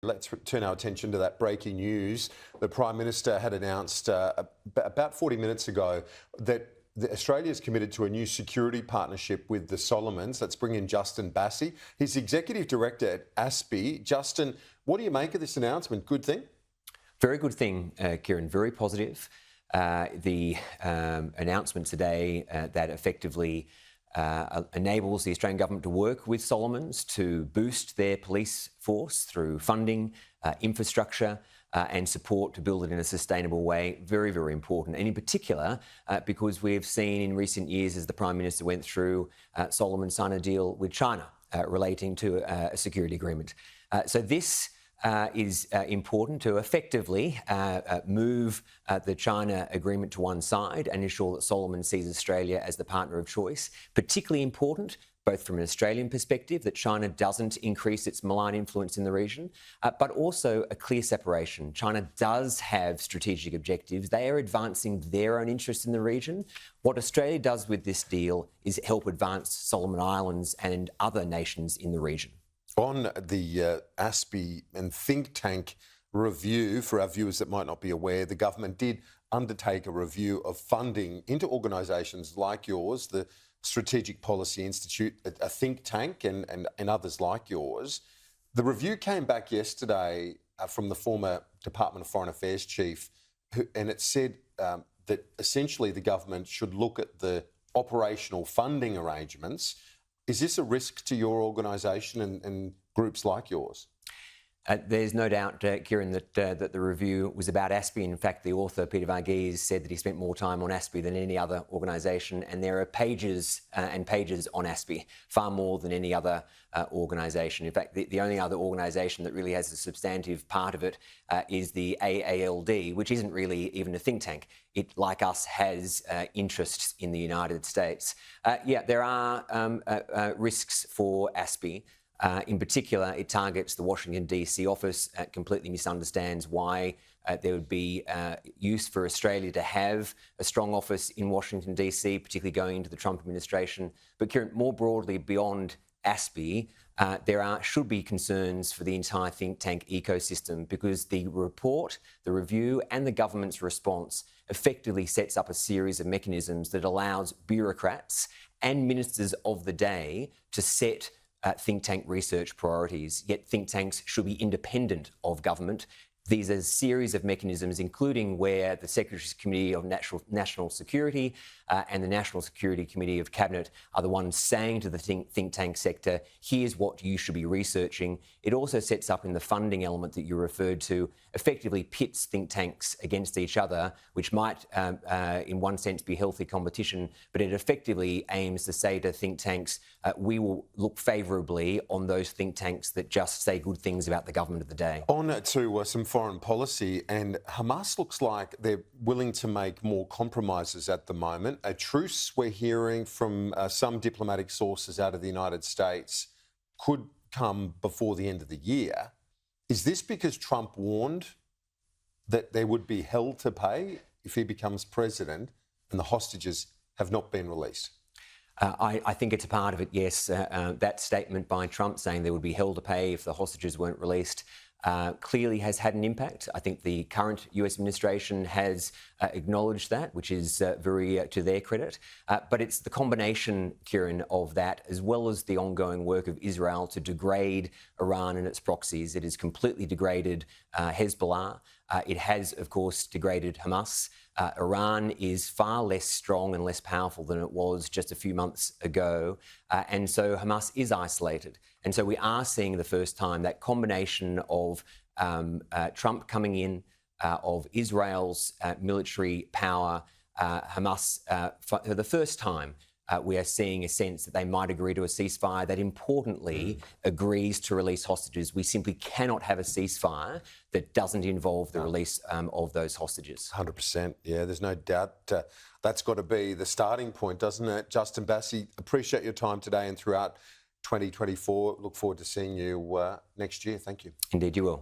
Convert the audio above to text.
Let's turn our attention to that breaking news. The Prime Minister had announced about 40 minutes ago that Australia is committed to a new security partnership with the Solomons. Let's bring in Justin Bassi. He's Executive Director at ASPI. Justin, what do you make of this announcement? Good thing? Very good thing, Kieran. Very positive. The announcement today that effectively enables the Australian government to work with Solomons to boost their police force through funding, infrastructure and support to build it in a sustainable way. Very, very important. And in particular, because we've seen in recent years as the Prime Minister went through, Solomon sign a deal with China relating to a security agreement. So this is important to effectively move the China agreement to one side and ensure that Solomon sees Australia as the partner of choice. Particularly important, both from an Australian perspective, that China doesn't increase its malign influence in the region, but also a clear separation. China does have strategic objectives. They are advancing their own interests in the region. What Australia does with this deal is help advance Solomon Islands and other nations in the region. On the ASPI and think tank review, for our viewers that might not be aware, the government did undertake a review of funding into organisations like yours, the Strategic Policy Institute, a think tank, and others like yours. The review came back yesterday from the former Department of Foreign Affairs chief, and it said that essentially the government should look at the operational funding arrangements. Is this a risk to your organisation and groups like yours? There's no doubt, Kieran, that the review was about ASPI. In fact, the author, Peter Varghese, said that he spent more time on ASPI than any other organisation, and there are pages and pages on ASPI, far more than any other organisation. In fact, the only other organisation that really has a substantive part of it is the AALD, which isn't really even a think tank. It, like us, has interests in the United States. Yeah, there are risks for ASPI. In particular, it targets the Washington DC office, completely misunderstands why there would be use for Australia to have a strong office in Washington DC, particularly going into the Trump administration. But Kieran, more broadly, beyond ASPI, there should be concerns for the entire think tank ecosystem, because the report, the review and the government's response effectively sets up a series of mechanisms that allows bureaucrats and ministers of the day to set think tank research priorities. Yet think tanks should be independent of government. These are a series of mechanisms, including where the Secretary's Committee of National Security and the National Security Committee of Cabinet are the ones saying to the think tank sector, here's what you should be researching. It also sets up in the funding element that you referred to, effectively pits think tanks against each other, which might, in one sense, be healthy competition, but it effectively aims to say to think tanks, we will look favourably on those think tanks that just say good things about the government of the day. On to some foreign policy, and Hamas looks like they're willing to make more compromises at the moment. A truce, we're hearing from some diplomatic sources out of the United States, could come before the end of the year. Is this because Trump warned that there would be hell to pay if he becomes president and the hostages have not been released? I think it's a part of it, yes. That statement by Trump saying there would be hell to pay if the hostages weren't released clearly has had an impact. I think the current US administration has acknowledged that, which is very to their credit. But it's the combination, Kieran, of that, as well as the ongoing work of Israel to degrade Iran and its proxies. It has completely degraded Hezbollah. It has, of course, degraded Hamas. Iran is far less strong and less powerful than it was just a few months ago. And so Hamas is isolated. And so we are seeing the first time that combination of Trump coming in, of Israel's military power, Hamas, for the first time, we are seeing a sense that they might agree to a ceasefire that importantly agrees to release hostages. We simply cannot have a ceasefire that doesn't involve the release of those hostages. 100%. Yeah, there's no doubt that's got to be the starting point, doesn't it? Justin Bassi, appreciate your time today and throughout 2024. Look forward to seeing you next year. Thank you. Indeed, you will.